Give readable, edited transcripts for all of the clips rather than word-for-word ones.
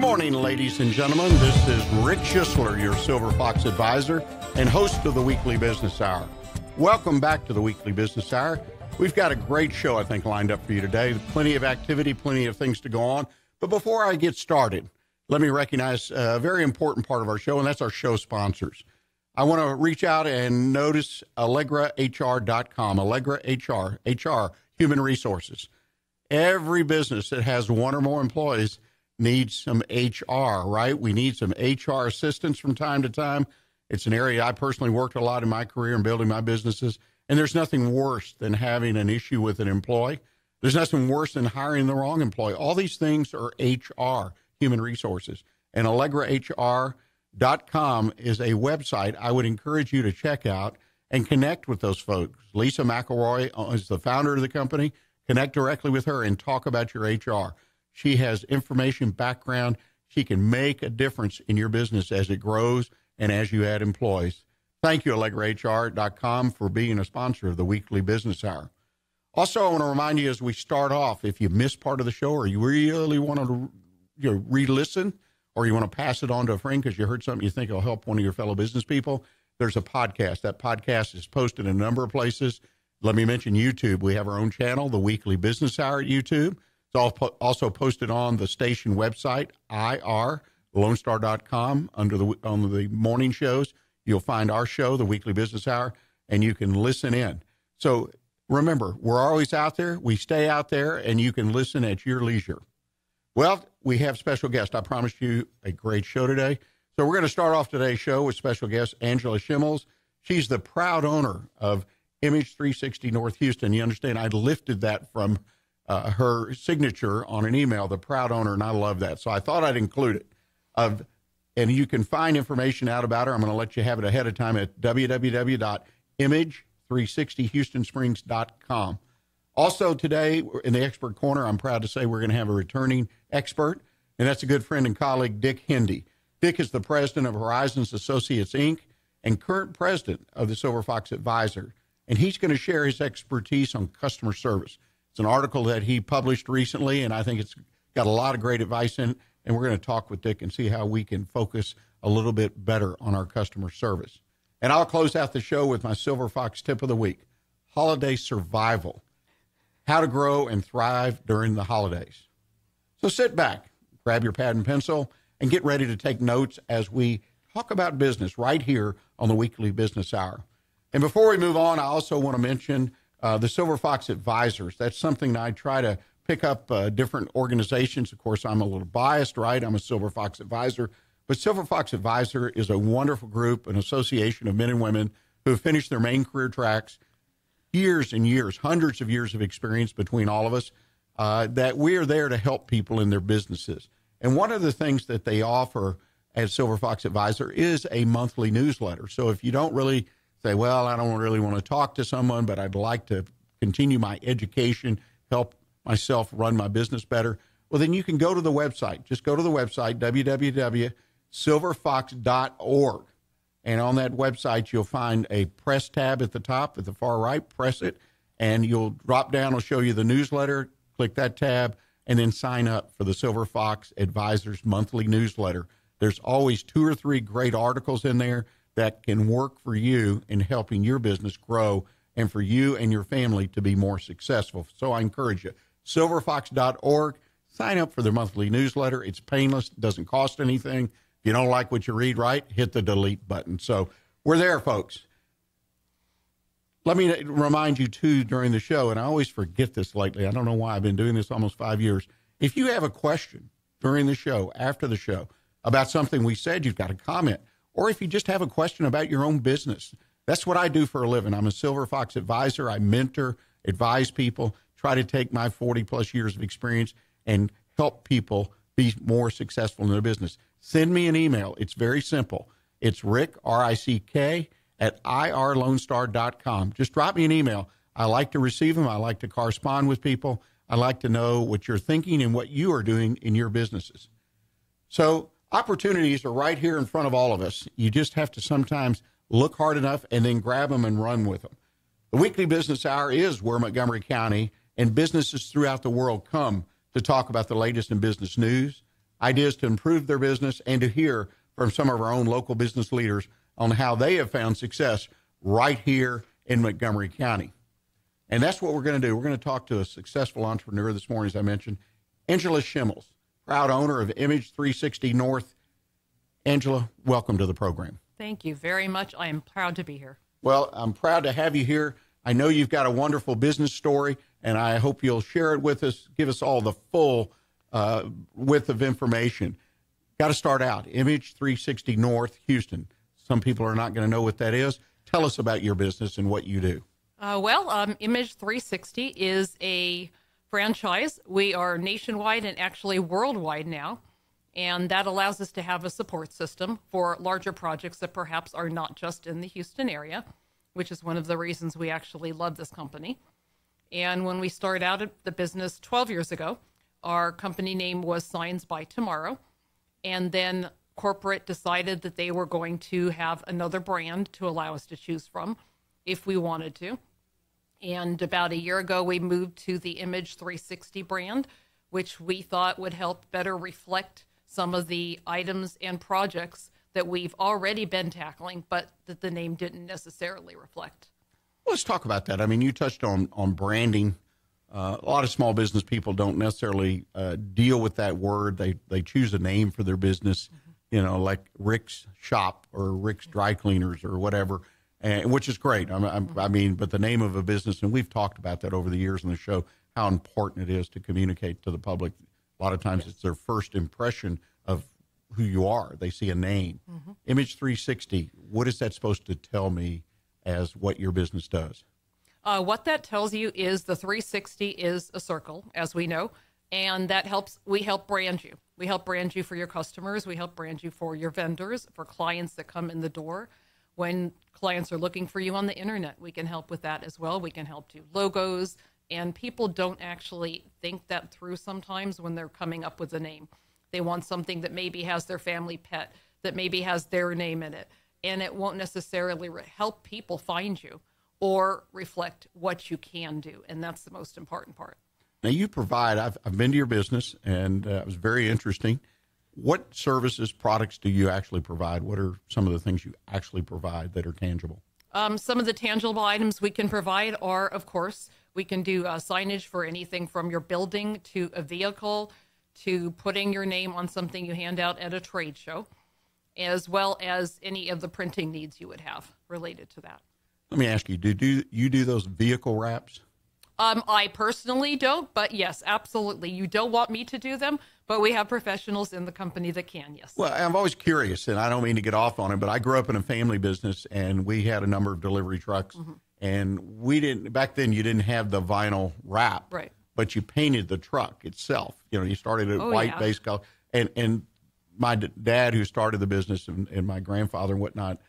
morning, ladies and gentlemen. This is Rick Schissler, your Silver Fox advisor and host of the Weekly Business Hour. Welcome back to the Weekly Business Hour. We've got a great show, I think, lined up for you today. Plenty of activity, plenty of things to go on. But before I get started, let me recognize a very important part of our show, and that's our show sponsors. I want to reach out and notice AllegraHR.com, Allegra HR, Human Resources. Every business that has one or more employees needs some HR, right? We need some HR assistance from time to time. It's an area I personally worked a lot in my career in building my businesses, and there's nothing worse than having an issue with an employee. There's nothing worse than hiring the wrong employee. All these things are HR, Human Resources, and AllegraHR.com is a website I would encourage you to check out and connect with those folks. Lisa McElroy is the founder of the company. Connect directly with her and talk about your HR. She has information background. She can make a difference in your business as it grows and as you add employees. Thank you, AllegraHR.com, for being a sponsor of the Weekly Business Hour. Also, I want to remind you as we start off, if you missed part of the show or you really want to re-listen or you want to pass it on to a friend because you heard something you think will help one of your fellow business people, there's a podcast. That podcast is posted in a number of places. Let me mention YouTube. We have our own channel, the Weekly Business Hour at YouTube. It's also posted on the station website, irlonestar.com. On the morning shows, you'll find our show, the Weekly Business Hour, and you can listen in. So remember, we're always out there. We stay out there, and you can listen at your leisure. Well, we have special guests. I promised you a great show today. So we're going to start off today's show with special guest Angela Schimmels. She's the proud owner of Image 360 North Houston. You understand, I lifted that from her signature on an email, the proud owner, and I love that. So I thought I'd include it. And you can find information out about her. I'm going to let you have it ahead of time at www.image360houstonsprings.com. Also today, in the Expert Corner, I'm proud to say we're going to have a returning expert, and that's a good friend and colleague, Dick Hendee. Dick is the president of Horizons Associates, Inc., and current president of the Silver Fox Advisor, and he's going to share his expertise on customer service. It's an article that he published recently, and I think it's got a lot of great advice in it, and we're going to talk with Dick and see how we can focus a little bit better on our customer service. And I'll close out the show with my Silver Fox tip of the week, holiday survival, how to grow and thrive during the holidays. So sit back, grab your pad and pencil, and get ready to take notes as we talk about business right here on the Weekly Business Hour. And before we move on, I also want to mention the Silver Fox Advisors. That's something that I try to pick up different organizations. Of course, I'm a little biased, right? I'm a Silver Fox Advisor. But Silver Fox Advisor is a wonderful group, an association of men and women who have finished their main career tracks, years and years, hundreds of years of experience between all of us, that we are there to help people in their businesses. And one of the things that they offer at Silver Fox Advisor is a monthly newsletter. So if you don't really say, well, I don't really want to talk to someone, but I'd like to continue my education, help myself run my business better, well, then you can go to the website. Just go to the website, www.silverfox.org. And on that website, you'll find a press tab at the top, at the far right. Press it, and you'll drop down. It'll show you the newsletter. Click that tab, and then sign up for the Silver Fox Advisors monthly newsletter. There's always 2 or 3 great articles in there that can work for you in helping your business grow and for you and your family to be more successful. So I encourage you, silverfox.org, sign up for their monthly newsletter. It's painless, doesn't cost anything. If you don't like what you read, right, hit the delete button. So we're there, folks. Let me remind you, too, during the show, and I always forget this lately. I don't know why. I've been doing this almost 5 years. If you have a question during the show, after the show, about something we said, you've got a comment, or if you just have a question about your own business, that's what I do for a living. I'm a Silver Fox Advisor. I mentor, advise people, try to take my 40-plus years of experience and help people be more successful in their business. Send me an email. It's very simple. It's Rick, R-I-C-K, at irlonestar.com. Just drop me an email. I like to receive them. I like to correspond with people. I like to know what you're thinking and what you are doing in your businesses. So opportunities are right here in front of all of us. You just have to sometimes look hard enough and then grab them and run with them. The Weekly Business Hour is where Montgomery County and businesses throughout the world come to talk about the latest in business news, ideas to improve their business, and to hear from some of our own local business leaders on how they have found success right here in Montgomery County. And that's what we're going to do. We're going to talk to a successful entrepreneur this morning, as I mentioned, Angela Schimmels, proud owner of Image 360 North. Angela, welcome to the program. Thank you very much. I am proud to be here. Well, I'm proud to have you here. I know you've got a wonderful business story, and I hope you'll share it with us, give us all the full width of information. Got to start out, Image 360 North, Houston. Some people are not going to know what that is. Tell us about your business and what you do. Image 360 is a franchise. We are nationwide and actually worldwide now, and that allows us to have a support system for larger projects that perhaps are not just in the Houston area, which is one of the reasons we actually love this company. And when we started out at the business 12 years ago, our company name was Signs by Tomorrow. And then corporate decided that they were going to have another brand to allow us to choose from if we wanted to. And about a year ago, we moved to the Image 360 brand, which we thought would help better reflect some of the items and projects that we've already been tackling, but that the name didn't necessarily reflect. Let's talk about that. I mean, you touched on branding. A lot of small business people don't necessarily deal with that word. They choose a name for their business, you know, like Rick's Shop or Rick's Dry Cleaners or whatever, and which is great. I mean, but the name of a business, and we've talked about that over the years on the show, how important it is to communicate to the public. A lot of times it's their first impression of who you are. They see a name. Image 360, what is that supposed to tell me as what your business does? What that tells you is the 360 is a circle, as we know, and that helps. We help brand you. We help brand you for your customers. We help brand you for your vendors, for clients that come in the door. When clients are looking for you on the internet, we can help with that as well. We can help do logos, and people don't actually think that through sometimes when they're coming up with a name. They want something that maybe has their family pet, that maybe has their name in it, and it won't necessarily help people find you or reflect what you can do, and that's the most important part. Now, you provide, I've been to your business, and it was very interesting. What services, products do you actually provide? What are some of the things you actually provide that are tangible? Some of the tangible items we can provide are, of course, we can do signage for anything from your building to a vehicle to putting your name on something you hand out at a trade show, as well as any of the printing needs you would have related to that. Let me ask you, do you do those vehicle wraps? I personally don't, but yes, absolutely. You don't want me to do them, but we have professionals in the company that can, yes. Well, I'm always curious, and I don't mean to get off on it, but I grew up in a family business, and we had a number of delivery trucks, and we didn't, back then you didn't have the vinyl wrap, right? But you painted the truck itself. You know, you started at white base color, and my dad, who started the business, and my grandfather and whatnot,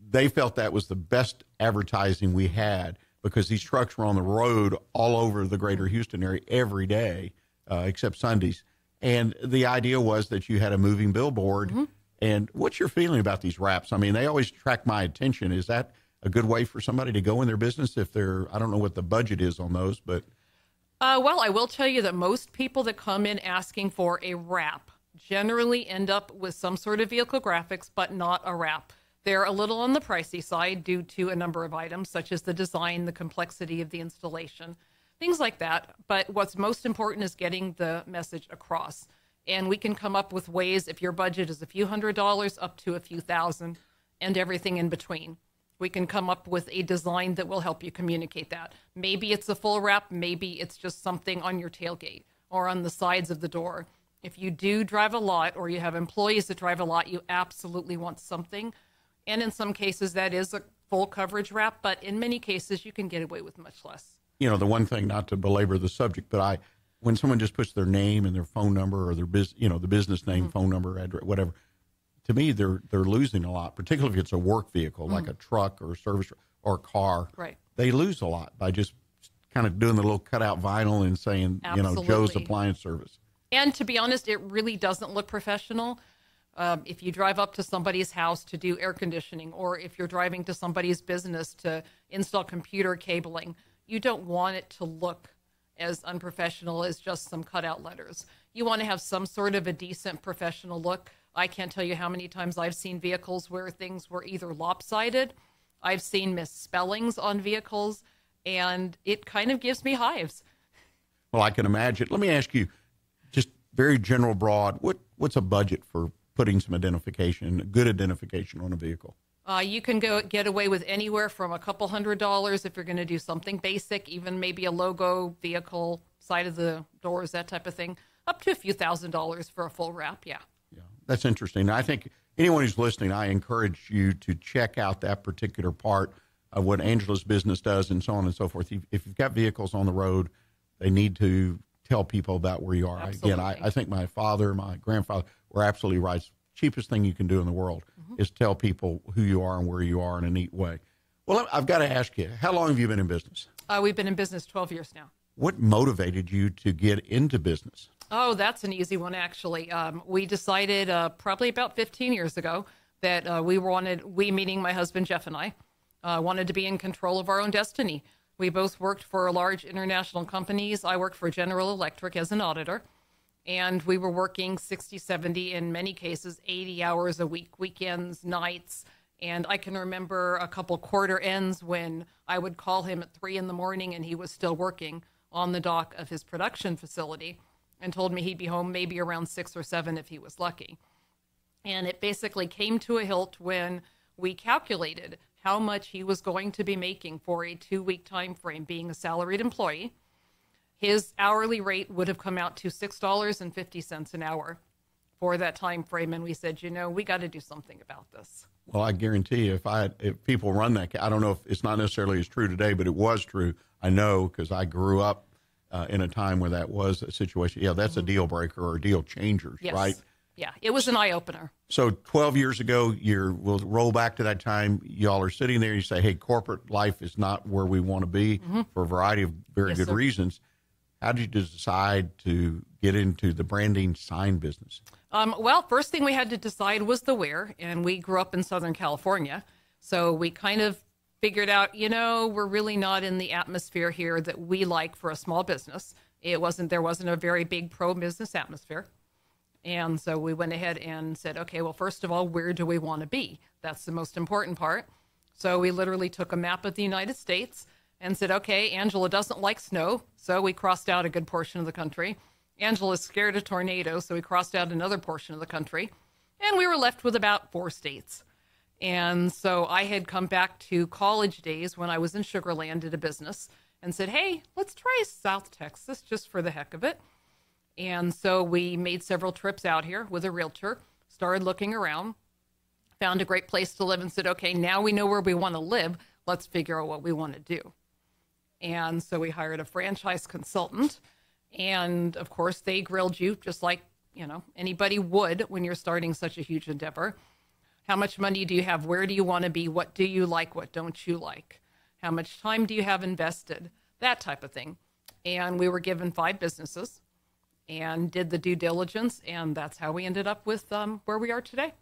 they felt that was the best advertising we had because these trucks were on the road all over the greater Houston area every day, except Sundays. And the idea was that you had a moving billboard. And what's your feeling about these wraps? I mean, they always attract my attention. Is that a good way for somebody to go in their business if they're, I don't know what the budget is on those, but. Well, I will tell you that most people that come in asking for a wrap generally end up with some sort of vehicle graphics, but not a wrap. They're a little on the pricey side due to a number of items, such as the design, the complexity of the installation, things like that. But what's most important is getting the message across. And we can come up with ways, if your budget is a few $100s up to a few thousand and everything in between. We can come up with a design that will help you communicate that. Maybe it's a full wrap, maybe it's just something on your tailgate or on the sides of the door. If you do drive a lot or you have employees that drive a lot, you absolutely want something. And in some cases, that is a full coverage wrap, but in many cases, you can get away with much less. You know, the one thing, not to belabor the subject, but when someone just puts their name and their phone number or their the business name, phone number, address, whatever, to me, they're losing a lot, particularly if it's a work vehicle, like a truck or a service or a car. Right. They lose a lot by just kind of doing the little cutout vinyl and saying, Absolutely. Joe's Appliance Service. And to be honest, it really doesn't look professional. If you drive up to somebody's house to do air conditioning, or if you're driving to somebody's business to install computer cabling, you don't want it to look as unprofessional as just some cutout letters. You want to have some sort of a decent professional look. I can't tell you how many times I've seen vehicles where things were either lopsided. I've seen misspellings on vehicles, and it kind of gives me hives. Well, I can imagine. Let me ask you, just very general, broad, what's a budget for putting some identification, good identification on a vehicle? You can get away with anywhere from a couple $100 if you're going to do something basic, even maybe a logo, vehicle, side of the doors, that type of thing, up to a few $1,000s for a full wrap, yeah. Yeah, that's interesting. I think anyone who's listening, I encourage you to check out that particular part of what Angela's business does and so on and so forth. If you've got vehicles on the road, they need to tell people about where you are. Absolutely. Again, I think my father, my grandfather were absolutely right. Cheapest thing you can do in the world is tell people who you are and where you are in a neat way. Well, I've got to ask you, how long have you been in business? We've been in business 12 years now. What motivated you to get into business? Oh, that's an easy one, actually. We decided probably about 15 years ago that we meaning my husband Jeff and I, wanted to be in control of our own destiny. We both worked for large international companies. I worked for General Electric as an auditor. And we were working 60, 70, in many cases, 80 hours a week, weekends, nights. And I can remember a couple quarter ends when I would call him at 3 a.m. and he was still working on the dock of his production facility and told me he'd be home maybe around 6 or 7 if he was lucky. And it basically came to a hilt when we calculated how much he was going to be making for a 2-week time frame being a salaried employee. His hourly rate would have come out to $6.50 an hour for that time frame. And we said, we got to do something about this. Well, I guarantee you, if people run that, I don't know if it's not necessarily as true today, but it was true. I know because I grew up in a time where that was a situation. Yeah, that's a deal breaker or a deal changer, yes. Right? Yeah, it was an eye opener. So 12 years ago, we'll roll back to that time. Y'all are sitting there. You say, hey, corporate life is not where we want to be for a variety of very good reasons. How did you decide to get into the branding sign business? Well, first thing we had to decide was the where, and we grew up in Southern California. So we kind of figured out, we're really not in the atmosphere here that we like for a small business. There wasn't a very big pro-business atmosphere. And so we went ahead and said, okay, well, first of all, where do we want to be? That's the most important part. So we literally took a map of the United States and said, okay, Angela doesn't like snow, so we crossed out a good portion of the country. Angela's scared of tornadoes, so we crossed out another portion of the country. And we were left with about 4 states. And so I had come back to college days when I was in Sugar Land, did a business, and said, hey, let's try South Texas just for the heck of it. And so we made several trips out here with a realtor, started looking around, found a great place to live, and said, okay, now we know where we want to live. Let's figure out what we want to do. And so we hired a franchise consultant. And of course, they grilled you just like, anybody would when you're starting such a huge endeavor. How much money do you have? Where do you want to be? What do you like? What don't you like? How much time do you have invested? That type of thing. And we were given 5 businesses and did the due diligence. And that's how we ended up with where we are today.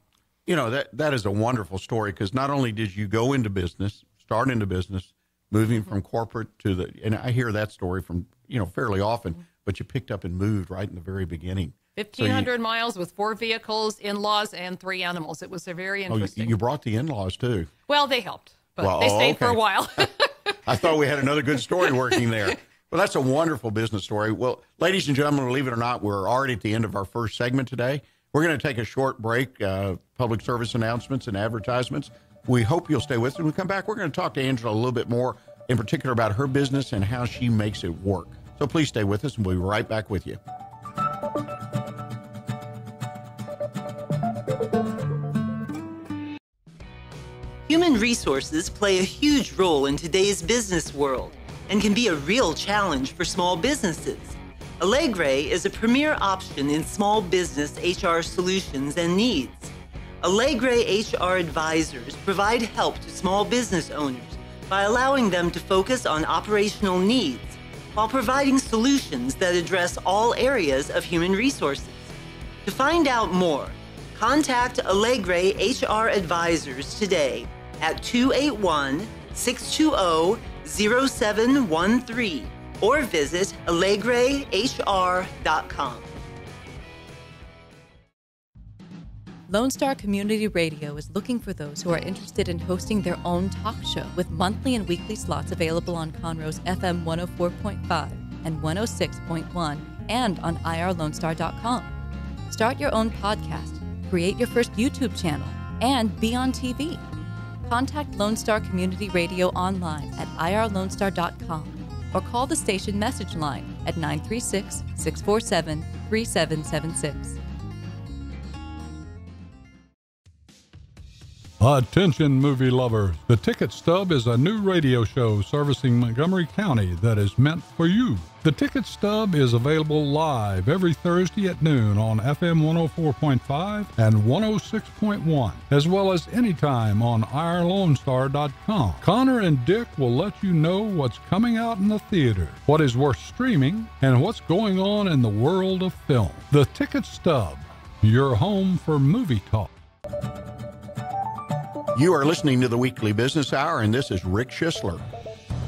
That is a wonderful story because not only did you go into business, start into business, moving from corporate and I hear that story from, fairly often, but you picked up and moved right in the very beginning. 1,500 miles with 4 vehicles, in-laws, and 3 animals. It was a very interesting. Oh, you brought the in-laws too. Well, they helped, but they stayed for a while. I thought we had another good story working there. Well, that's a wonderful business story. Well, ladies and gentlemen, believe it or not, we're already at the end of our first segment today. We're going to take a short break, public service announcements and advertisements. We hope you'll stay with us. When we come back, we're going to talk to Angela a little bit more, in particular about her business and how she makes it work. So please stay with us, and we'll be right back with you. Human resources play a huge role in today's business world and can be a real challenge for small businesses. Allegre is a premier option in small business HR solutions and needs. Allegre HR advisors provide help to small business owners by allowing them to focus on operational needs while providing solutions that address all areas of human resources. To find out more, contact Allegre HR advisors today at 281-620-0713 or visit AllegreHR.com. Lone Star Community Radio is looking for those who are interested in hosting their own talk show with monthly and weekly slots available on Conroe's FM 104.5 and 106.1 and on irlonestar.com. Start your own podcast, create your first YouTube channel, and be on TV. Contact Lone Star Community Radio online at irlonestar.com or call the station message line at 936-647-3776. Attention movie lovers, The Ticket Stub is a new radio show servicing Montgomery County that is meant for you. The Ticket Stub is available live every Thursday at noon on FM 104.5 and 106.1, as well as anytime on irlonestar.com. Connor and Dick will let you know what's coming out in the theater, what is worth streaming, and what's going on in the world of film. The Ticket Stub, your home for movie talk. You are listening to the Weekly Business Hour, and this is Rick Schissler,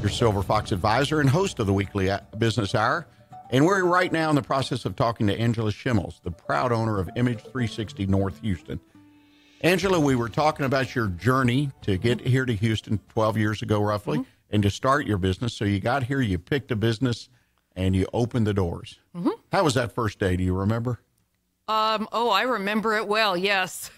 your Silver Fox advisor and host of the Weekly Business Hour. And we're right now in the process of talking to Angela Schimmels, the proud owner of Image 360 North Houston. Angela, we were talking about your journey to get here to Houston 12 years ago, roughly, and to start your business. So you got here, you picked a business, and you opened the doors. How was that first day? Do you remember? I remember it well, yes.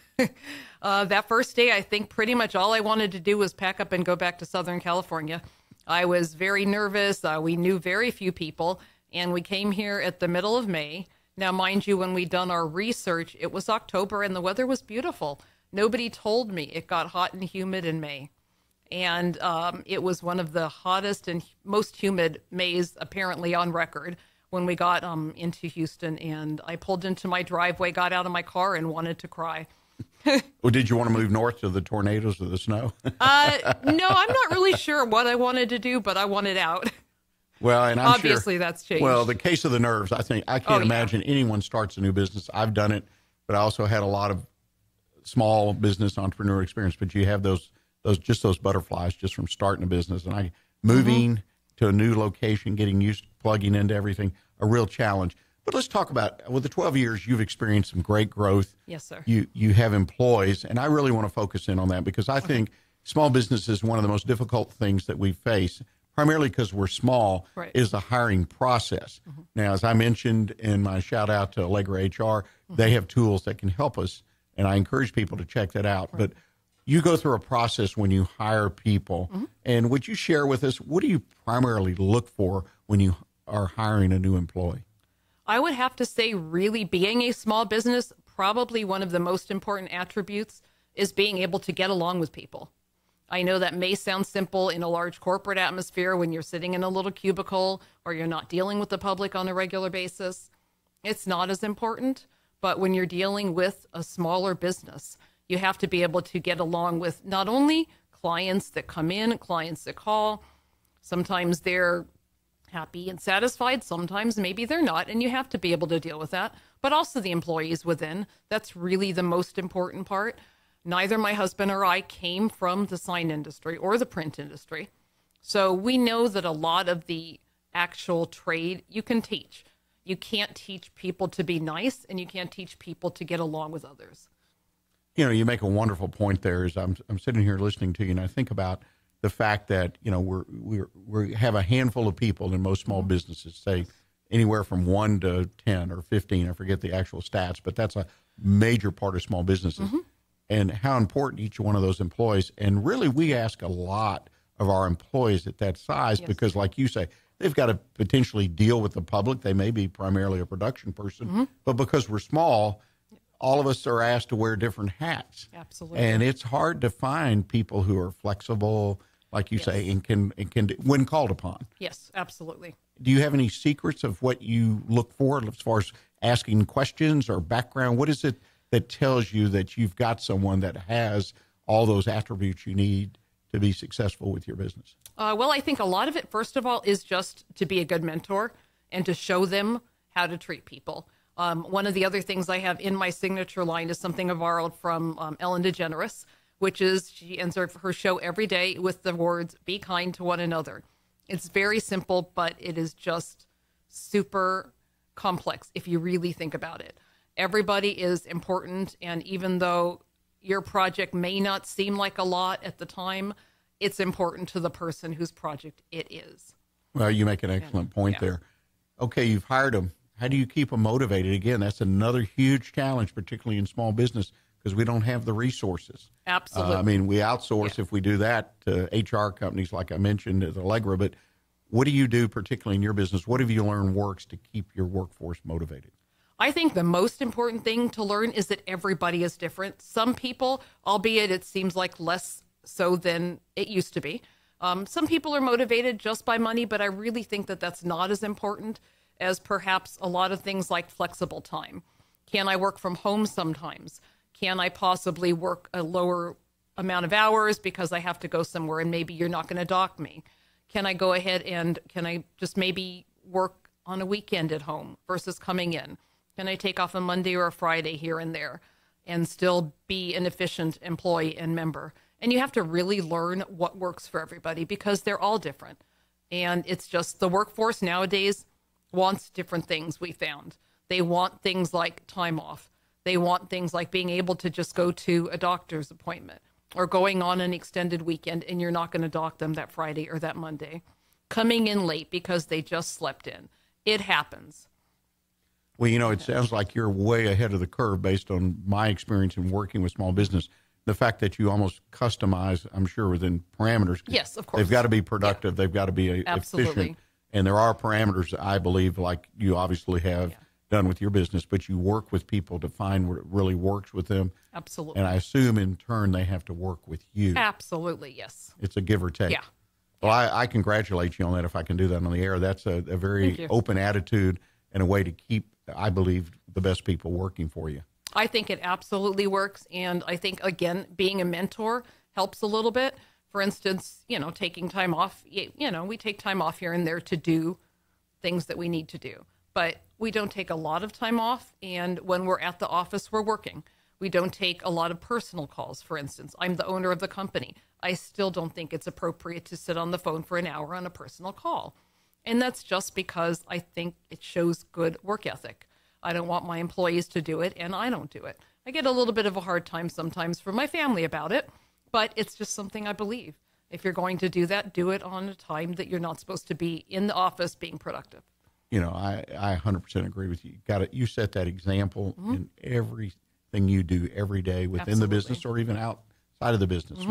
That first day, I think pretty much all I wanted to do was pack up and go back to Southern California. I was very nervous. We knew very few people, and we came here at the middle of May. Now, mind you, when we'd done our research, it was October, and the weather was beautiful. Nobody told me it got hot and humid in May. And it was one of the hottest and most humid Mays, apparently, on record when we got into Houston. And I pulled into my driveway, got out of my car, and wanted to cry. Well, did you want to move north to the tornadoes or the snow? No, I'm not really sure what I wanted to do, but I wanted out. Well, and I'm obviously sure, that's changed. Well, the case of the nerves, I can't imagine anyone starts a new business. I've done it, but I also had a lot of small business entrepreneur experience. But you have those butterflies just from starting a business, and moving to a new location, getting used to plugging into everything, a real challenge. But let's talk about, with the 12 years, you've experienced some great growth. Yes, sir. You have employees, and I really want to focus in on that because I think small business is one of the most difficult things that we face, primarily because we're small, is the hiring process. Now, as I mentioned in my shout out to Allegre HR, they have tools that can help us, and I encourage people to check that out. But you go through a process when you hire people, and would you share with us, what do you primarily look for when you are hiring a new employee? I would have to say, really, being a small business, probably one of the most important attributes is being able to get along with people. I know that may sound simple in a large corporate atmosphere when you're sitting in a little cubicle or you're not dealing with the public on a regular basis. It's not as important, but when you're dealing with a smaller business, you have to be able to get along with not only clients that come in, clients that call. Sometimes they're happy and satisfied. Sometimes maybe they're not, and you have to be able to deal with that. But also the employees within. That's really the most important part. Neither my husband or I came from the sign industry or the print industry. So we know that a lot of the actual trade you can teach. You can't teach people to be nice, and you can't teach people to get along with others. You know, you make a wonderful point there. As I'm sitting here listening to you, and I think about the fact that, you know, we have a handful of people in most small businesses, say anywhere from 1 to 10 or 15. I forget the actual stats, but that's a major part of small businesses, and how important each one of those employees. And really, we ask a lot of our employees at that size because, like you say, they've got to potentially deal with the public. They may be primarily a production person, but because we're small, all of us are asked to wear different hats. Absolutely. And it's hard to find people who are flexible, like you say, and can when called upon. Yes, absolutely. Do you have any secrets of what you look for as far as asking questions or background? What is it that tells you that you've got someone that has all those attributes you need to be successful with your business? Well, I think a lot of it, first of all, is just to be a good mentor and to show them how to treat people. One of the other things I have in my signature line is something I borrowed from Ellen DeGeneres, which is she ends her show every day with the words, "Be kind to one another." It's very simple, but it is just super complex if you really think about it. Everybody is important, and even though your project may not seem like a lot at the time, it's important to the person whose project it is. Well, you make an excellent point there. Okay, you've hired them. How do you keep them motivated? Again, that's another huge challenge, particularly in small business, because we don't have the resources. Absolutely. I mean, we outsource if we do that to HR companies, like I mentioned at Allegra, but what do you do, particularly in your business? What have you learned works to keep your workforce motivated? I think the most important thing to learn is that everybody is different. Some people, albeit it seems like less so than it used to be, some people are motivated just by money, but I really think that that's not as important as perhaps a lot of things like flexible time. Can I work from home sometimes? Can I possibly work a lower amount of hours because I have to go somewhere and maybe you're not going to dock me? Can I go ahead and can I just maybe work on a weekend at home versus coming in? Can I take off a Monday or a Friday here and there and still be an efficient employee and member? And you have to really learn what works for everybody because they're all different. And it's just the workforce nowadays wants different things, we found. They want things like time off. They want things like being able to just go to a doctor's appointment or going on an extended weekend and you're not going to dock them that Friday or that Monday. Coming in late because they just slept in. It happens. Well, you know, it sounds like you're way ahead of the curve based on my experience in working with small business. The fact that you almost customize, I'm sure, within parameters. Yes, of course. They've got to be productive. They've got to be efficient. And there are parameters, I believe, like you obviously have done with your business, but you work with people to find what really works with them. Absolutely. And I assume, in turn, they have to work with you. Absolutely, yes. It's a give or take. Yeah. Well, I congratulate you on that, if I can do that on the air. That's a very open attitude and a way to keep, I believe, the best people working for you. I think it absolutely works. And I think, again, being a mentor helps a little bit. For instance, you know, taking time off, you know, we take time off here and there to do things that we need to do. But we don't take a lot of time off. And when we're at the office, we're working. We don't take a lot of personal calls, for instance. I'm the owner of the company. I still don't think it's appropriate to sit on the phone for an hour on a personal call. And that's just because I think it shows good work ethic. I don't want my employees to do it, and I don't do it. I get a little bit of a hard time sometimes from my family about it, but it's just something I believe. If you're going to do that, do it on a time that you're not supposed to be in the office being productive. You know, I 100% agree with you. You set that example in everything you do every day within the business or even outside of the business.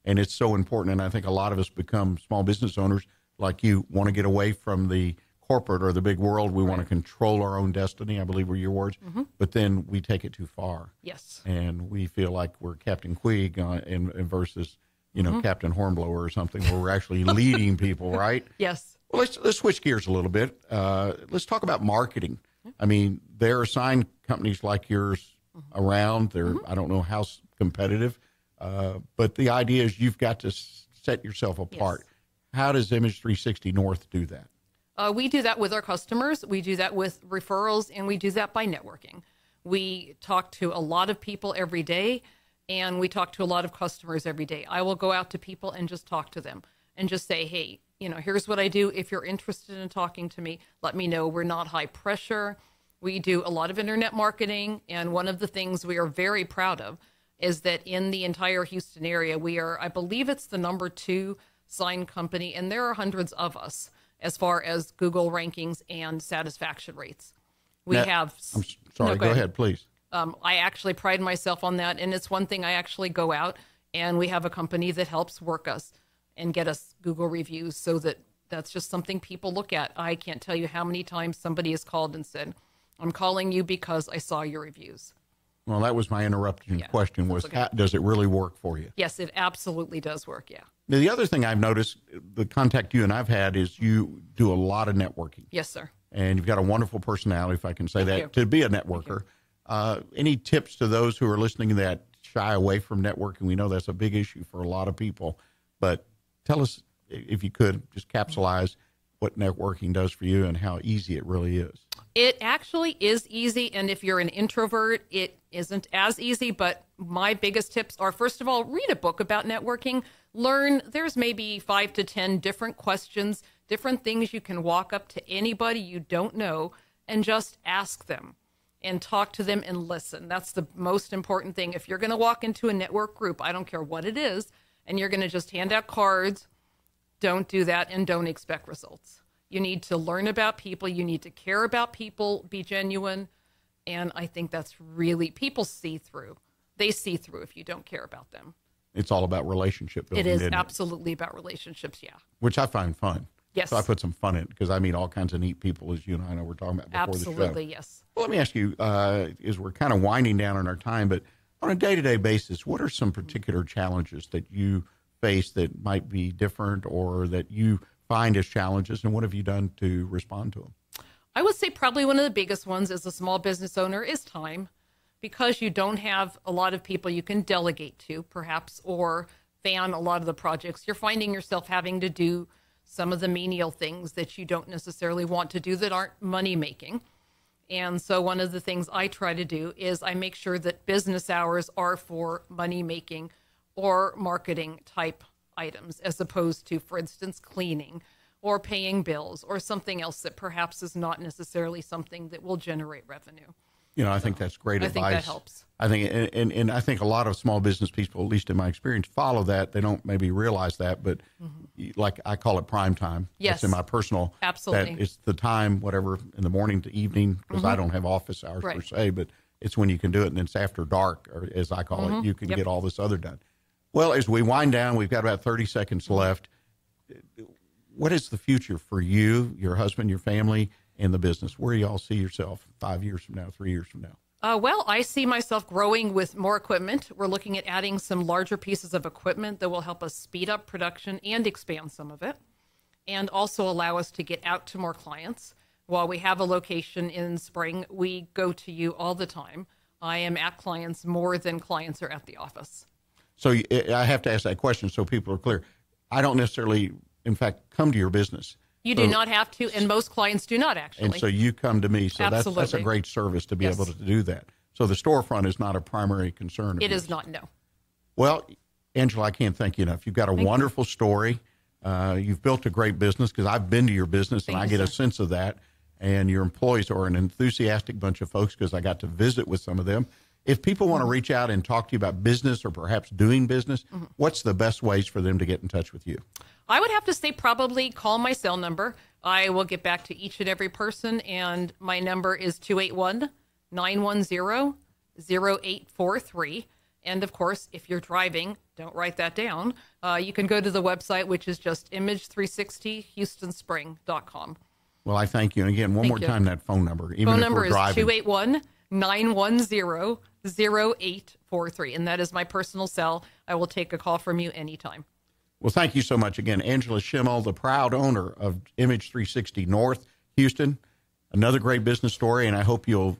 And it's so important. And I think a lot of us become small business owners like you, want to get away from the corporate or the big world. We want to control our own destiny, I believe were your words. But then we take it too far. Yes. And we feel like we're Captain Queeg versus, you know, Captain Hornblower or something where we're actually leading people, right? Yes. Well, let's switch gears a little bit. Let's talk about marketing. I mean, there are sign companies like yours around. They're I don't know how competitive, but the idea is you've got to set yourself apart. Yes. How does Image 360 North do that? We do that with our customers. We do that with referrals, and we do that by networking. We talk to a lot of people every day, and we talk to a lot of customers every day. I will go out to people and just talk to them and just say, hey, you know, here's what I do. If you're interested in talking to me, let me know. We're not high pressure. We do a lot of internet marketing, and one of the things we are very proud of is that in the entire Houston area, we are, I believe it's the number 2 sign company, and there are hundreds of us as far as Google rankings and satisfaction rates. We have... I'm sorry, go ahead, please. I actually pride myself on that, and it's one thing I actually go out, and we have a company that helps work us and get us Google reviews so that that's just something people look at. I can't tell you how many times somebody has called and said, I'm calling you because I saw your reviews. Well, that was my interrupting question was, does it really work for you? Yes, it absolutely does work, yeah. Now, the other thing I've noticed, the contact you and I've had, is you do a lot of networking. Yes, sir. And you've got a wonderful personality, if I can say that, to be a networker. Any tips to those who are listening that shy away from networking? We know that's a big issue for a lot of people. But tell us, if you could, just capsulize what networking does for you and how easy it really is. It actually is easy, and if you're an introvert, it isn't as easy, but my biggest tips are, first of all, read a book about networking. Learn, there's maybe 5 to 10 different questions different things you can walk up to anybody you don't know and just ask them and talk to them and listen. That's the most important thing. If you're going to walk into a network group, I don't care what it is, and you're going to just hand out cards, don't do that and don't expect results. You need to learn about people. You need to care about people, be genuine. And I think that's really, people see through. They see through if you don't care about them. It's all about relationship building. It is absolutely about relationships, yeah. Which I find fun. Yes. So I put some fun in it because I meet all kinds of neat people, as you and I know we're talking about before the show. Absolutely, yes. Well, let me ask you, as we're kind of winding down on our time, but on a day-to-day basis, what are some particular challenges that you face that might be different or that you find as challenges, and what have you done to respond to them? I would say probably one of the biggest ones as a small business owner is time, because you don't have a lot of people you can delegate to, perhaps, or fan a lot of the projects. You're finding yourself having to do some of the menial things that you don't necessarily want to do that aren't money-making. And so one of the things I try to do is I make sure that business hours are for money-making or marketing type items, as opposed to, for instance, cleaning or paying bills or something else that perhaps is not necessarily something that will generate revenue. You know, I think that's great advice. I think that helps. I think, and I think a lot of small business people, at least in my experience, follow that. They don't maybe realize that, but like I call it prime time. Yes. It's in my personal. Absolutely. That it's the time, whatever, in the morning to evening, because I don't have office hours per se, but it's when you can do it, and it's after dark, or as I call it, you can get all this other done. Well, as we wind down, we've got about 30 seconds left. What is the future for you, your husband, your family, and the business? Where do y'all see yourself 5 years from now, 3 years from now? Well, I see myself growing with more equipment. We're looking at adding some larger pieces of equipment that will help us speed up production and expand some of it, and also allow us to get out to more clients. While we have a location in Spring, we go to you all the time. I am at clients more than clients are at the office. So I have to ask that question so people are clear. I don't necessarily, in fact, come to your business. You do not have to, and most clients do not, actually. And so you come to me. So that's a Absolutely. great service to be able to do that. So the storefront is not a primary concern. It is not, no. Well, Angela, I can't thank you enough. You've got a wonderful story. You've built a great business, because I've been to your business and I get a sense of that. And your employees are an enthusiastic bunch of folks, because I got to visit with some of them. If people want to reach out and talk to you about business or perhaps doing business, what's the best ways for them to get in touch with you? I would have to say probably call my cell number. I will get back to each and every person, and my number is 281-910-0843. And, of course, if you're driving, don't write that down. You can go to the website, which is just image360houstonspring.com. Well, I thank you. And again, one more time, that phone number. Even phone if number we're is driving. 281-910-0843. And that is my personal cell. I will take a call from you anytime. Well, thank you so much again. Angela Schimmels, the proud owner of Image 360 North Houston. Another great business story, and I hope you'll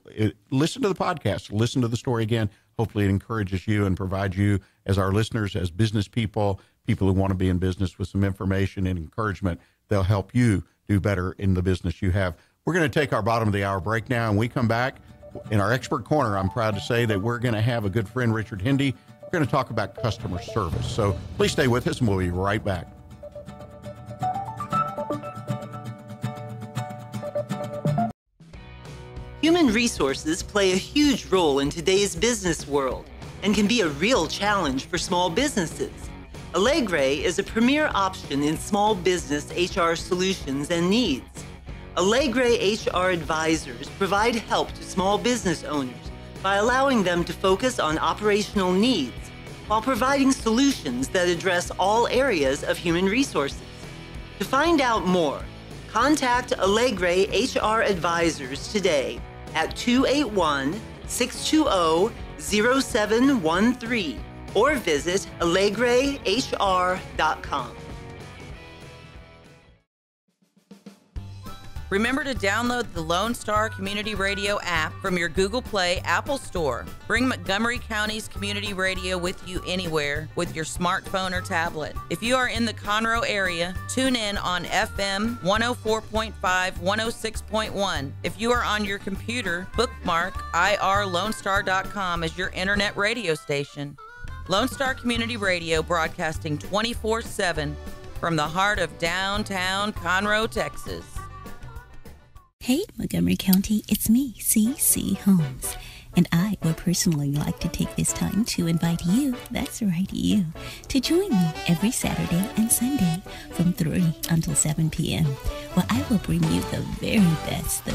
listen to the podcast, listen to the story again. Hopefully it encourages you and provides you, as our listeners, as business people, people who want to be in business, with some information and encouragement. They'll help you do better in the business you have. We're going to take our bottom of the hour break now, and we come back. In our expert corner, I'm proud to say that we're going to have a good friend, Richard Hendee. We're going to talk about customer service. So please stay with us, and we'll be right back. Human resources play a huge role in today's business world and can be a real challenge for small businesses. Allegre is a premier option in small business HR solutions and needs. Allegre HR advisors provide help to small business owners by allowing them to focus on operational needs while providing solutions that address all areas of human resources. To find out more, contact Allegre HR advisors today at 281-620-0713 or visit allegrehr.com. Remember to download the Lone Star Community Radio app from your Google Play Apple Store. Bring Montgomery County's community radio with you anywhere with your smartphone or tablet. If you are in the Conroe area, tune in on FM 104.5, 106.1. If you are on your computer, bookmark irlonestar.com as your internet radio station. Lone Star Community Radio, broadcasting 24/7 from the heart of downtown Conroe, Texas. Hey, Montgomery County, it's me, C.C. Holmes. And I would personally like to take this time to invite you, that's right, you, to join me every Saturday and Sunday from 3 until 7 p.m., where I will bring you the very best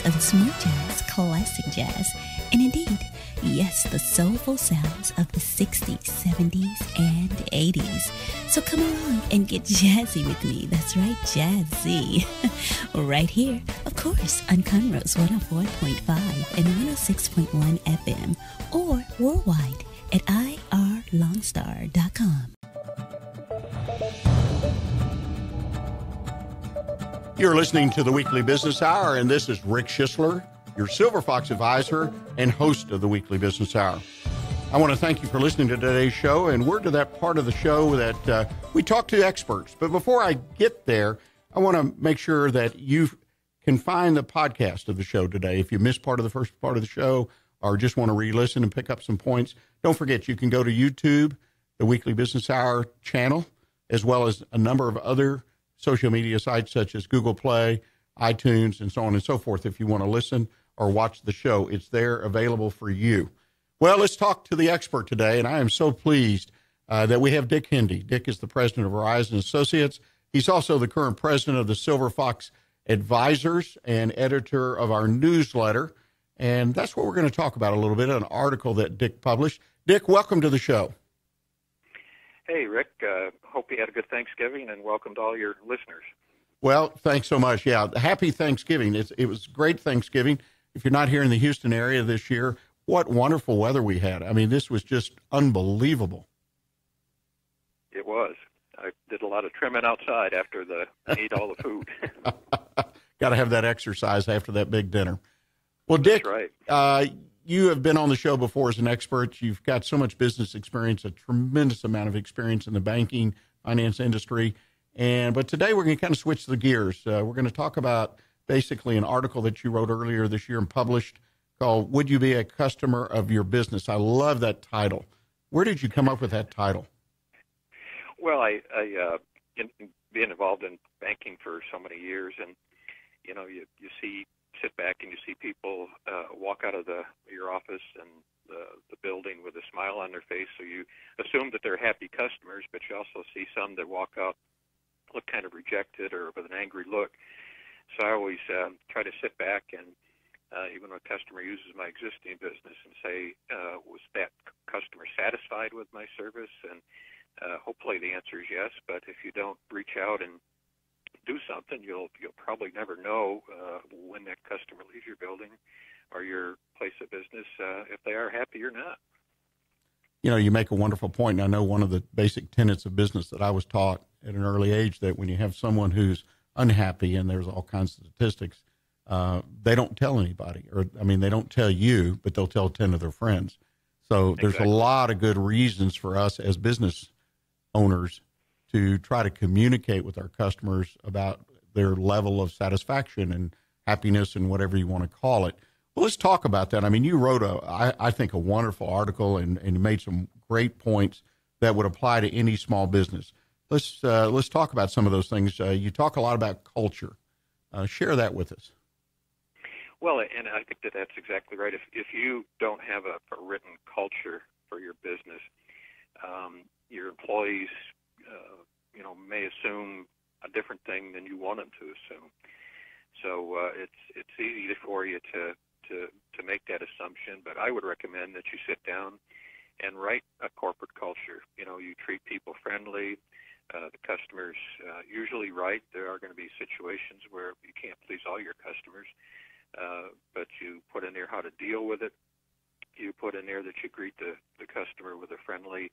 of smooth jazz, classic jazz, and indeed, yes, the soulful sounds of the 60s, 70s, and 80s. So come along and get jazzy with me. That's right, jazzy. Right here, of course, on Conroe's 104.5 and 106.1 FM, or worldwide at irlongstar.com. You're listening to the Weekly Business Hour, and this is Rick Schissler, your Silver Fox advisor and host of the Weekly Business Hour. I want to thank you for listening to today's show, and we're to that part of the show that we talk to experts. But before I get there, I want to make sure that you can find the podcast of the show today. If you missed part of the first part of the show or just want to re-listen and pick up some points, don't forget you can go to YouTube, the Weekly Business Hour channel, as well as a number of other social media sites such as Google Play, iTunes, and so on and so forth. If you want to listen or watch the show, it's there available for you. Well, let's talk to the expert today, and I am so pleased that we have Dick Hendee. Dick is the president of Verizon Associates. He's also the current president of the Silver Fox Advisors and editor of our newsletter, and that's what we're going to talk about a little bit, an article that Dick published. Dick, welcome to the show. Hey, Rick. Hope you had a good Thanksgiving, and welcome to all your listeners. Well, thanks so much. Yeah, happy Thanksgiving. It was great Thanksgiving. If you're not here in the Houston area this year, what wonderful weather we had. I mean, this was just unbelievable. It was. I did a lot of trimming outside after ate all the food. Got to have that exercise after that big dinner. Well, Dick, that's right. You have been on the show before as an expert. You've got so much business experience, a tremendous amount of experience in the banking, finance industry. But today we're going to kind of switch the gears. We're going to talk about basically an article that you wrote earlier this year and published called "Would You Be a Customer of Your Business?" I love that title. Where did you come up with that title? Well, I being involved in banking for so many years, and you sit back and you see people walk out of your office and the building with a smile on their face. So you assume that they're happy customers, but you also see some that walk out look kind of rejected or with an angry look. So I always try to sit back and even when a customer uses my existing business and say, was that customer satisfied with my service? And hopefully the answer is yes, but if you don't reach out and do something, you'll probably never know when that customer leaves your building or your place of business if they are happy or not. You make a wonderful point. And I know one of the basic tenets of business that I was taught at an early age, that when you have someone who's unhappy, and there's all kinds of statistics, they don't tell anybody, they don't tell you, but they'll tell 10 of their friends. So there's a lot of good reasons for us as business owners to try to communicate with our customers about their level of satisfaction and happiness and whatever you want to call it. Well, let's talk about that. I mean, you wrote I think a wonderful article and you made some great points that would apply to any small business. Let's talk about some of those things. You talk a lot about culture. Share that with us. Well, and I think that's exactly right. If you don't have a written culture for your business, your employees, may assume a different thing than you want them to assume. So it's easy for you to make that assumption, but I would recommend that you sit down and write a corporate culture. You treat people friendly. The customers usually right. There are going to be situations where you can't please all your customers, but you put in there how to deal with it. You put in there that you greet the customer with a friendly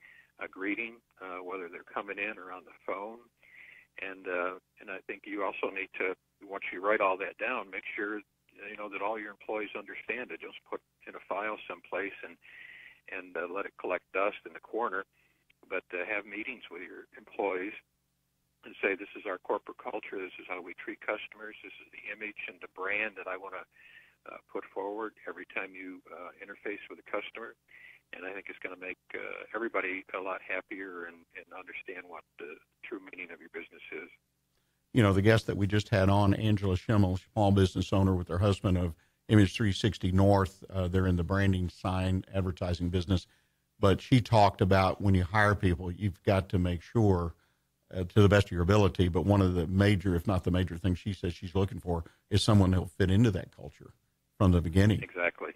greeting, whether they're coming in or on the phone. And I think you also need to, once you write all that down, make sure that all your employees understand it. Just put in a file someplace and let it collect dust in the corner. But have meetings with your employees and say, this is our corporate culture. This is how we treat customers. This is the image and the brand that I want to put forward every time you interface with a customer. and I think it's going to make everybody a lot happier and understand what the true meaning of your business is. You know, the guest that we just had on, Angela Schimmels, small business owner with her husband of Image 360 North. They're in the branding, sign, advertising business. But she talked about when you hire people, you've got to make sure, to the best of your ability, but one of the major, if not the major thing she says she's looking for is someone who'll fit into that culture from the beginning. Exactly.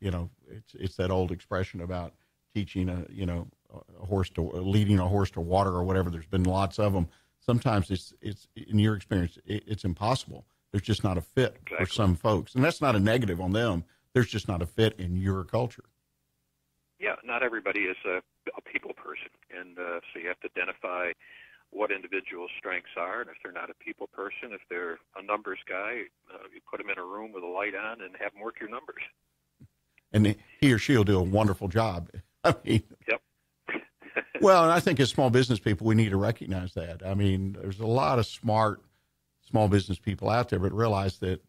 You know, it's that old expression about teaching leading a horse to water or whatever. There's been lots of them. Sometimes it's in your experience, it's impossible. There's just not a fit for some folks. And that's not a negative on them. There's just not a fit in your culture. Yeah, not everybody is a people person. And so you have to identify what individual strengths are. And if they're not a people person, if they're a numbers guy, you put them in a room with a light on and have them work your numbers. And he or she will do a wonderful job. I mean, yep. Well, and I think as small business people, we need to recognize that. I mean, there's a lot of smart small business people out there, but realize that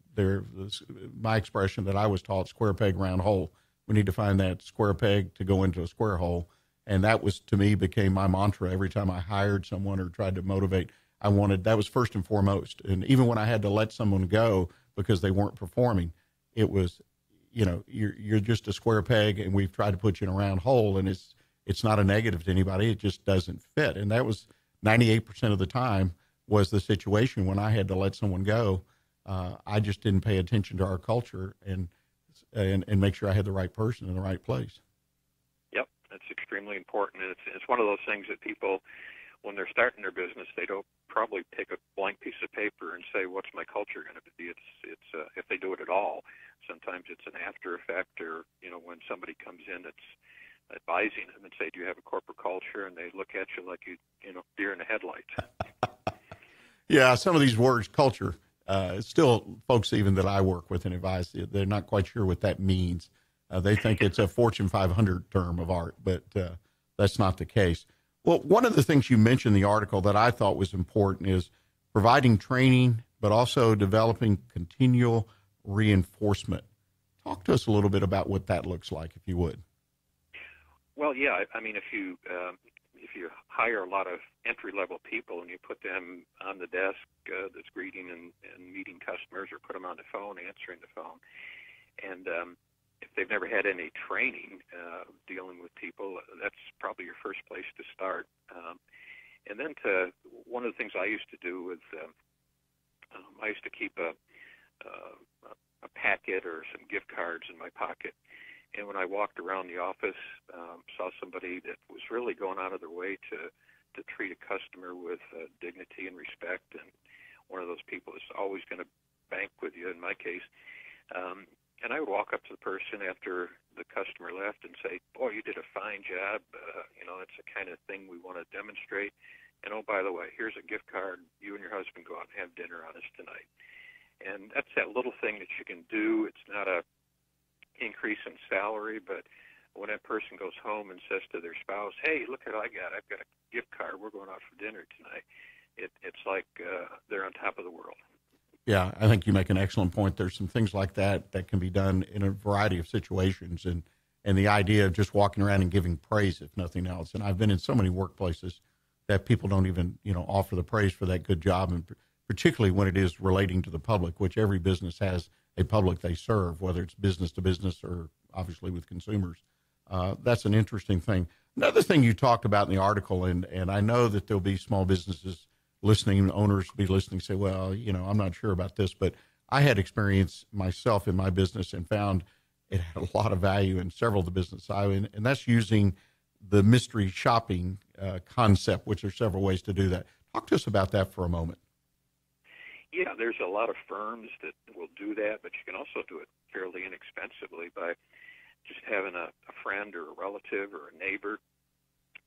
my expression that I was taught, square peg, round hole. We need to find that square peg to go into a square hole. And that was, to me, became my mantra every time I hired someone or tried to motivate. That was first and foremost. And even when I had to let someone go because they weren't performing, it was, you know, you're just a square peg and we've tried to put you in a round hole, and it's not a negative to anybody. It just doesn't fit. And that was 98% of the time was the situation when I had to let someone go. I just didn't pay attention to our culture and make sure I had the right person in the right place. Yep, that's extremely important. And it's one of those things that people, when they're starting their business, they don't probably take a blank piece of paper and say, what's my culture going to be? It's if they do it at all, sometimes it's an after effect, or, you know, when somebody comes in that's advising them and say, do you have a corporate culture? And they look at you like you know, deer in the headlights. Yeah, some of these words, culture, still folks even that I work with and advise, they're not quite sure what that means. They think it's a Fortune 500 term of art, but that's not the case. Well, one of the things you mentioned in the article that I thought was important is providing training, but also developing continual reinforcement. Talk to us a little bit about what that looks like, if you would. Well, yeah, I mean, if you hire a lot of entry-level people and you put them on the desk that's greeting and meeting customers, or put them on the phone, answering the phone, and if they've never had any training dealing with people, that's probably your first place to start. And then one of the things I used to do was I used to keep a packet or some gift cards in my pocket. And when I walked around the office, saw somebody that was really going out of their way to treat a customer with dignity and respect, and one of those people is always going to bank with you, in my case. And I would walk up to the person after the customer left and say, boy, you did a fine job. You know, it's the kind of thing we want to demonstrate. And, oh, by the way, here's a gift card. You and your husband go out and have dinner on us tonight. And that's that little thing that you can do. It's not a increase in salary, but when that person goes home and says to their spouse, hey, look what I got. I've got a gift card. We're going out for dinner tonight. It's like they're on top of the world. Yeah, I think you make an excellent point. There's some things like that can be done in a variety of situations, and the idea of just walking around and giving praise, if nothing else. And I've been in so many workplaces that people don't even, you know, offer the praise for that good job, and particularly when it is relating to the public, which every business has a public they serve, whether it's business to business or obviously with consumers. That's an interesting thing. Another thing you talked about in the article, and I know that there'll be small businesses listening, owners will be listening, say, well, you know, I'm not sure about this, but I had experience myself in my business and found it had a lot of value in several of the business I in, and that's using the mystery shopping concept, which there's several ways to do that. Talk to us about that for a moment. Yeah, there's a lot of firms that will do that, but you can also do it fairly inexpensively by just having a friend or a relative or a neighbor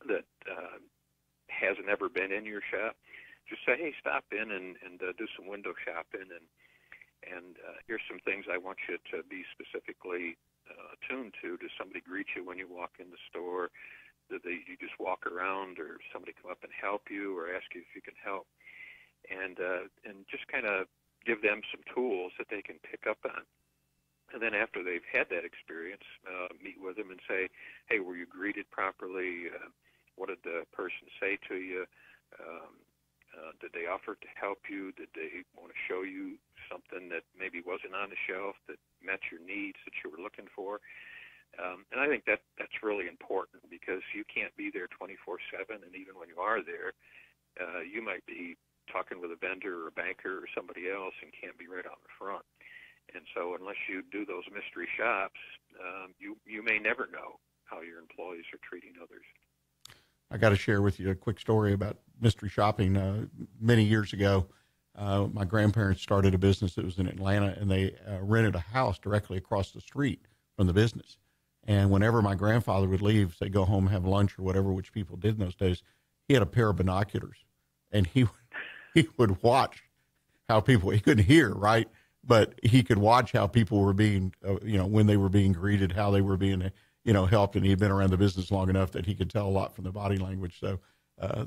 that hasn't ever been in your shop. Just say, hey, stop in and do some window shopping, and here's some things I want you to be specifically attuned to. Does somebody greet you when you walk in the store? Do you just walk around, or somebody come up and help you or ask you if you can help? And just kind of give them some tools that they can pick up on. And then after they've had that experience, meet with them and say, hey, were you greeted properly? What did the person say to you? Did they offer to help you? Did they want to show you something that maybe wasn't on the shelf that met your needs that you were looking for? And I think that's really important, because you can't be there 24/7, and even when you are there, you might be talking with a vendor or a banker or somebody else and can't be right out in the front. And so unless you do those mystery shops, you may never know how your employees are treating others. I got to share with you a quick story about mystery shopping. Many years ago, my grandparents started a business that was in Atlanta, and they rented a house directly across the street from the business. And whenever my grandfather would leave, say go home, have lunch or whatever, which people did in those days, he had a pair of binoculars, and he would watch how people, he couldn't hear, right? But he could watch how people were being, when they were being greeted, how they were being, helped. And he'd been around the business long enough that he could tell a lot from the body language. So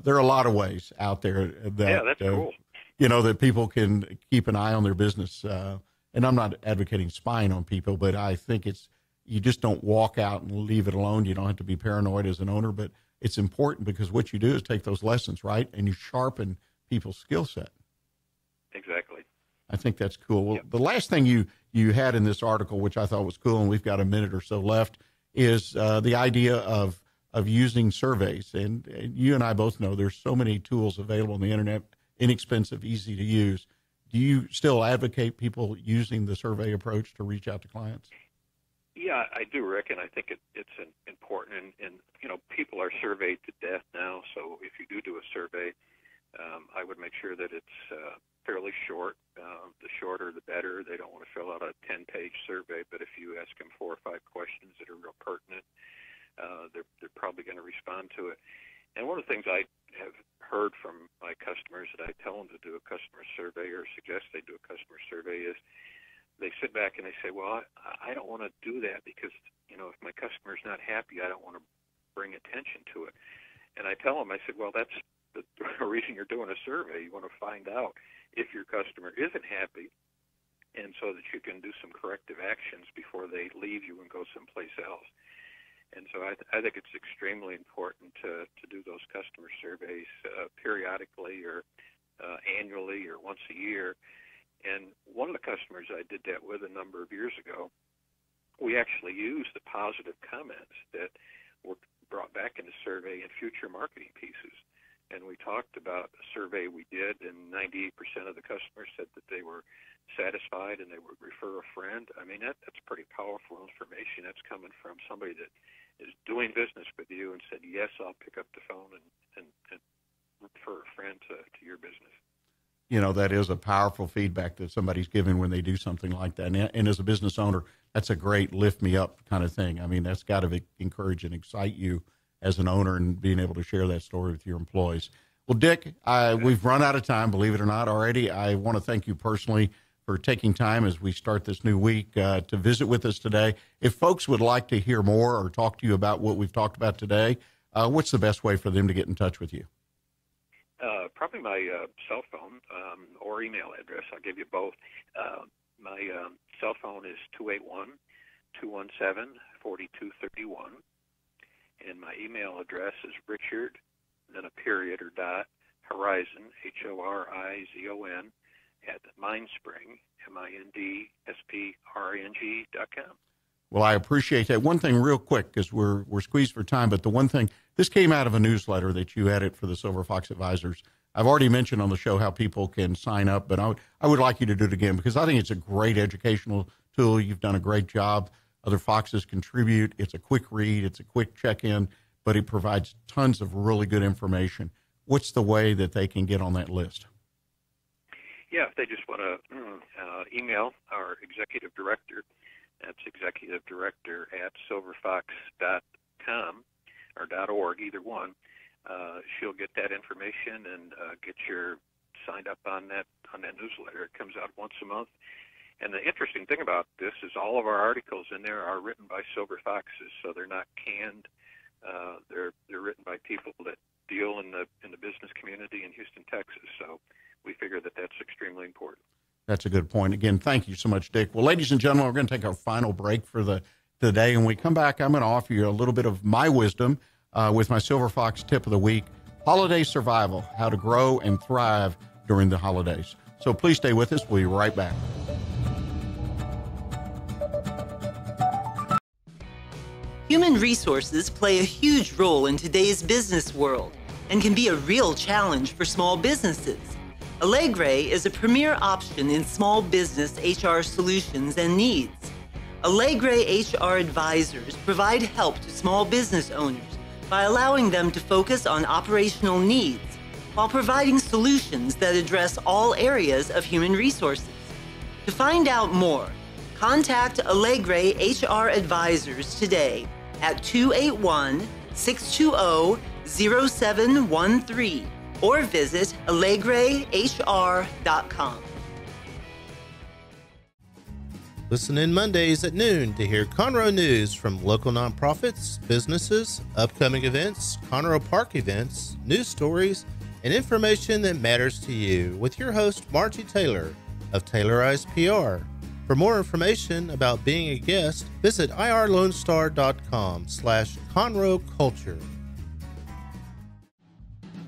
there are a lot of ways out there that, that's cool. That people can keep an eye on their business. And I'm not advocating spying on people, but I think you just don't walk out and leave it alone. You don't have to be paranoid as an owner, but it's important, because what you do is take those lessons, right? And you sharpen people's skill set. Exactly. I think that's cool. Well, The last thing you had in this article, which I thought was cool, and we've got a minute or so left, is the idea of using surveys. And you and I both know there's so many tools available on the internet, inexpensive, easy to use. Do you still advocate people using the survey approach to reach out to clients? Yeah, I do, Rick, and I think it's important. And people are surveyed to death now, so if you do a survey, I would make sure that it's fairly short. The shorter, the better. They don't want to fill out a 10-page survey, but if you ask them 4 or 5 questions that are real pertinent, they're probably going to respond to it. And one of the things I have heard from my customers that I tell them to do a customer survey or suggest they do a customer survey is they sit back and they say, well, I don't want to do that because, if my customer's not happy, I don't want to bring attention to it. And I tell them, I said, well, that's the reason you're doing a survey. You want to find out if your customer isn't happy, and so that you can do some corrective actions before they leave you and go someplace else. And so I think it's extremely important to do those customer surveys periodically or annually or once a year. And one of the customers I did that with a number of years ago, we actually used the positive comments that were brought back in the survey in future marketing pieces. And we talked about a survey we did, and 98% of the customers said that they were satisfied and they would refer a friend. I mean, that's pretty powerful information. That's coming from somebody that is doing business with you and said, yes, I'll pick up the phone and refer a friend to your business. That is a powerful feedback that somebody's giving when they do something like that. And as a business owner, that's a great lift me up kind of thing. I mean, that's got to encourage and excite you as an owner and being able to share that story with your employees. Well, Dick, we've run out of time, believe it or not, already. I want to thank you personally for taking time as we start this new week to visit with us today. If folks would like to hear more or talk to you about what we've talked about today, what's the best way for them to get in touch with you? Probably my cell phone or email address. I'll give you both. My cell phone is 281-217-4231. And my email address is Richard, then a period or dot, Horizon, HORIZON, at Mindspring, MINDSPRING.com. Well, I appreciate that. One thing real quick, because we're squeezed for time, but the one thing, this came out of a newsletter that you edit for the Silver Fox Advisors. I've already mentioned on the show how people can sign up, but I would like you to do it again because I think it's a great educational tool. You've done a great job. Other Foxes contribute. It's a quick read. It's a quick check-in, but it provides tons of really good information. What's the way that they can get on that list? Yeah, if they just want to email our executive director, that's executive director at silverfox.com or .org, either one. She'll get that information and get your signed up on that newsletter. It comes out once a month. And the interesting thing about this is all of our articles in there are written by Silver Foxes, so they're not canned. They're written by people that deal in the business community in Houston, Texas. So we figure that that's extremely important. That's a good point. Again, thank you so much, Dick. Well, ladies and gentlemen, we're going to take our final break for the day. And when we come back, I'm going to offer you a little bit of my wisdom with my Silver Fox tip of the week, holiday survival, how to grow and thrive during the holidays. So please stay with us. We'll be right back. Human resources play a huge role in today's business world and can be a real challenge for small businesses. Allegre is a premier option in small business HR solutions and needs. Allegre HR advisors provide help to small business owners by allowing them to focus on operational needs while providing solutions that address all areas of human resources. To find out more, contact Allegre HR advisors today at 281-620-0713 or visit allegrehr.com. Listen in Mondays at noon to hear Conroe news from local nonprofits, businesses, upcoming events, Conroe Park events, news stories, and information that matters to you with your host, Margie Taylor of Taylorized PR. For more information about being a guest, visit irlonestar.com/Conroe Culture.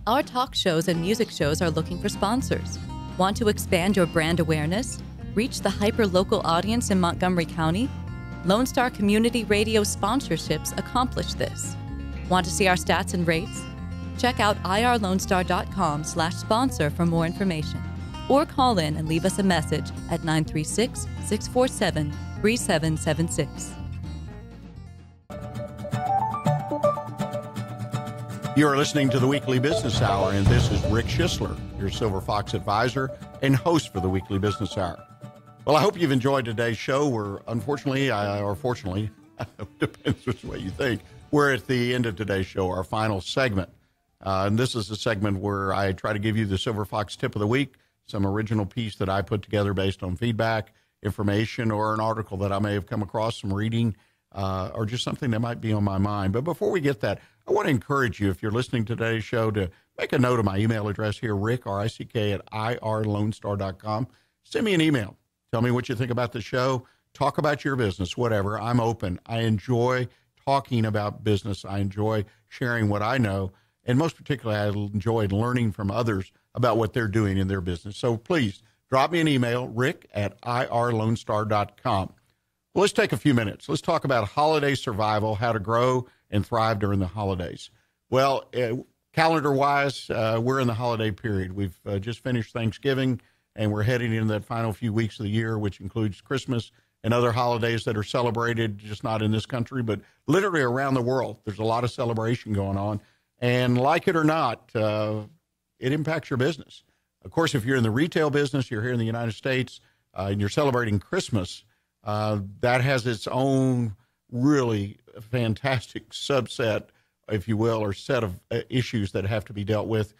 Our talk shows and music shows are looking for sponsors. Want to expand your brand awareness? Reach the hyper-local audience in Montgomery County? Lone Star Community Radio sponsorships accomplish this. Want to see our stats and rates? Check out irlonestar.com/sponsor for more information. Or call in and leave us a message at 936-647-3776. You are listening to the Weekly Business Hour, and this is Rick Schissler, your Silver Fox advisor and host for the Weekly Business Hour. Well, I hope you've enjoyed today's show. We're unfortunately, or fortunately, depends which way you think, we're at the end of today's show, our final segment. And this is a segment where I try to give you the Silver Fox tip of the week, some original piece that I put together based on feedback, information, or an article that I may have come across, some reading, or just something that might be on my mind. But before we get that, I want to encourage you, if you're listening to today's show, to make a note of my email address here, Rick, R-I-C-K, at irlonestar.com. Send me an email. Tell me what you think about the show. Talk about your business, whatever. I'm open. I enjoy talking about business. I enjoy sharing what I know. And most particularly, I enjoy learning from others about what they're doing in their business. So please drop me an email, Rick at irlonestar.com. Well, let's take a few minutes. Let's talk about holiday survival, how to grow and thrive during the holidays. Well, calendar-wise, we're in the holiday period. We've just finished Thanksgiving, and we're heading into that final few weeks of the year, which includes Christmas and other holidays that are celebrated, just not in this country, but literally around the world. There's a lot of celebration going on. And like it or not, it impacts your business. Of course, if you're in the retail business, you're here in the United States, and you're celebrating Christmas, that has its own really fantastic subset, if you will, or set of issues that have to be dealt with.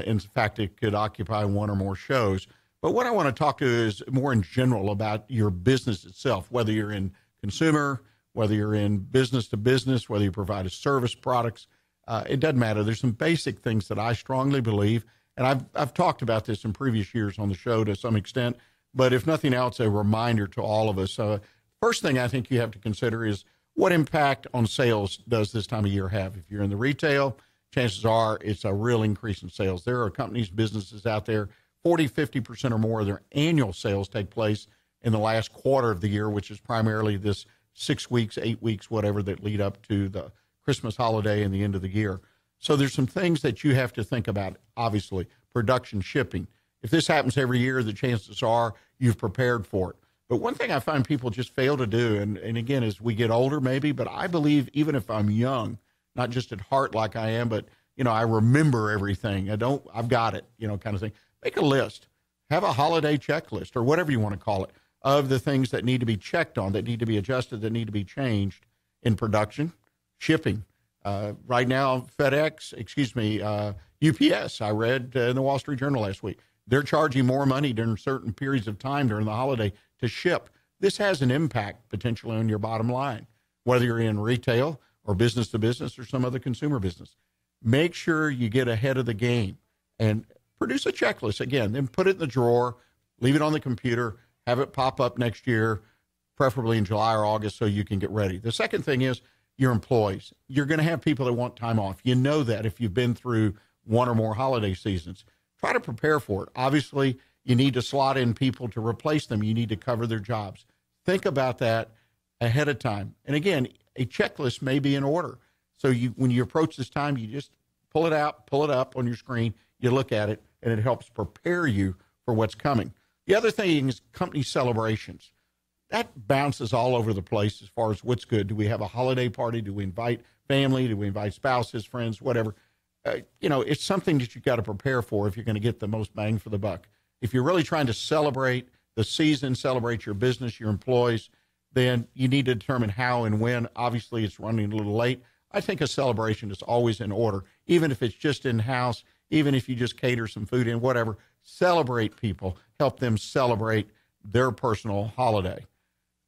In fact, it could occupy one or more shows. But what I want to talk to is more in general about your business itself, whether you're in consumer, whether you're in business to business, whether you provide a service, products. It doesn't matter. There's some basic things that I strongly believe, and I've talked about this in previous years on the show to some extent, but if nothing else, a reminder to all of us. First thing I think you have to consider is what impact on sales does this time of year have? If you're in the retail, chances are it's a real increase in sales. There are companies, businesses out there, 40, 50% or more of their annual sales take place in the last quarter of the year, which is primarily this 6 weeks, 8 weeks, whatever, that lead up to the Christmas holiday and the end of the year. So there's some things that you have to think about, obviously, production, shipping. If this happens every year, the chances are you've prepared for it. But one thing I find people just fail to do, and again, as we get older maybe, but I believe even if I'm young, not just at heart like I am, but, I remember everything. I've got it, kind of thing. Make a list. Have a holiday checklist or whatever you want to call it of the things that need to be checked on, that need to be adjusted, that need to be changed in production, shipping. Right now, UPS, I read in the Wall Street Journal last week, they're charging more money during certain periods of time during the holiday to ship. This has an impact potentially on your bottom line, whether you're in retail or business to business or some other consumer business. Make sure you get ahead of the game and produce a checklist again, then put it in the drawer, Leave it on the computer. Have it pop up next year, preferably in July or August, so you can get ready. The second thing is your employees. You're going to have people that want time off. You know that if you've been through one or more holiday seasons. Try to prepare for it. Obviously, you need to slot in people to replace them. You need to cover their jobs. Think about that ahead of time. And again, a checklist may be in order. So when you approach this time, you just pull it out, pull it up on your screen, you look at it, and it helps prepare you for what's coming. The other thing is company celebrations. That bounces all over the place as far as what's good. Do we have a holiday party? Do we invite family? Do we invite spouses, friends, whatever? It's something that you've got to prepare for if you're going to get the most bang for the buck. If you're really trying to celebrate the season, celebrate your business, your employees, then you need to determine how and when. Obviously, it's running a little late. I think a celebration is always in order, even if it's just in-house, even if you just cater some food in, whatever. Celebrate people. Help them celebrate their personal holiday.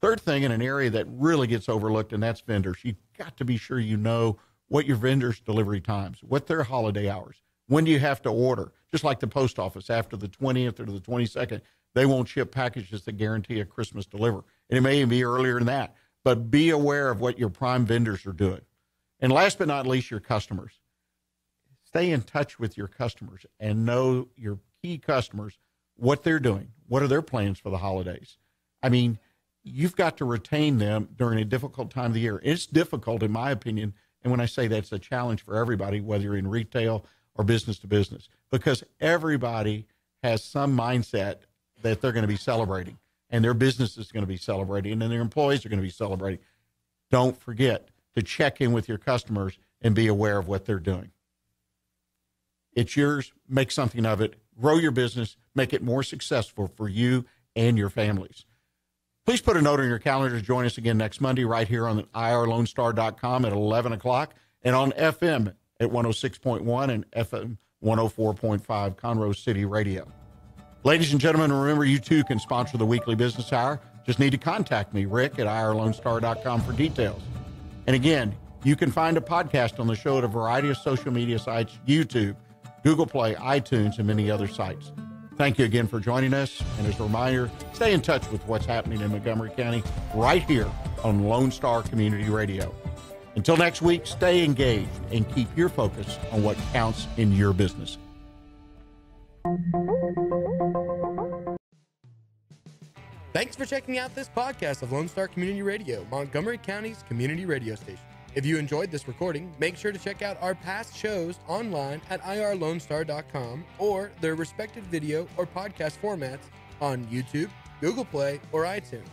Third thing, in an area that really gets overlooked, and that's vendors. You've got to be sure you know what your vendors' delivery times, what their holiday hours, when do you have to order. Just like the post office, after the 20th or the 22nd, they won't ship packages that guarantee a Christmas delivery. And it may even be earlier than that. But be aware of what your prime vendors are doing. And last but not least, your customers. Stay in touch with your customers and know your key customers, what they're doing. What are their plans for the holidays? I mean, you've got to retain them during a difficult time of the year. It's difficult, in my opinion, and when I say that's a challenge for everybody, whether you're in retail or business to business, because everybody has some mindset that they're going to be celebrating, and their business is going to be celebrating, and then their employees are going to be celebrating. Don't forget to check in with your customers and be aware of what they're doing. It's yours. Make something of it. Grow your business. Make it more successful for you and your families. Please put a note on your calendar to join us again next Monday right here on irlonestar.com at 11 o'clock and on FM at 106.1 and FM 104.5 Conroe City Radio. Ladies and gentlemen, remember you too can sponsor the Weekly Business Hour. Just need to contact me, Rick, at irlonestar.com for details. And again, you can find a podcast on the show at a variety of social media sites, YouTube, Google Play, iTunes, and many other sites. Thank you again for joining us. And as a reminder, stay in touch with what's happening in Montgomery County right here on Lone Star Community Radio. Until next week, stay engaged and keep your focus on what counts in your business. Thanks for checking out this podcast of Lone Star Community Radio, Montgomery County's community radio station. If you enjoyed this recording, make sure to check out our past shows online at irlonestar.com or their respective video or podcast formats on YouTube, Google Play, or iTunes.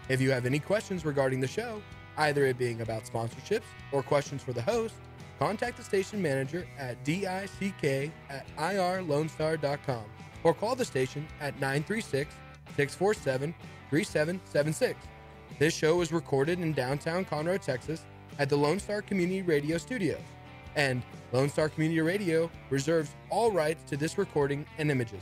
If you have any questions regarding the show, either it being about sponsorships or questions for the host, contact the station manager at dick@irlonestar.com or call the station at 936-647-3776. This show was recorded in downtown Conroe, Texas, at the Lone Star Community Radio Studios, and Lone Star Community Radio reserves all rights to this recording and images.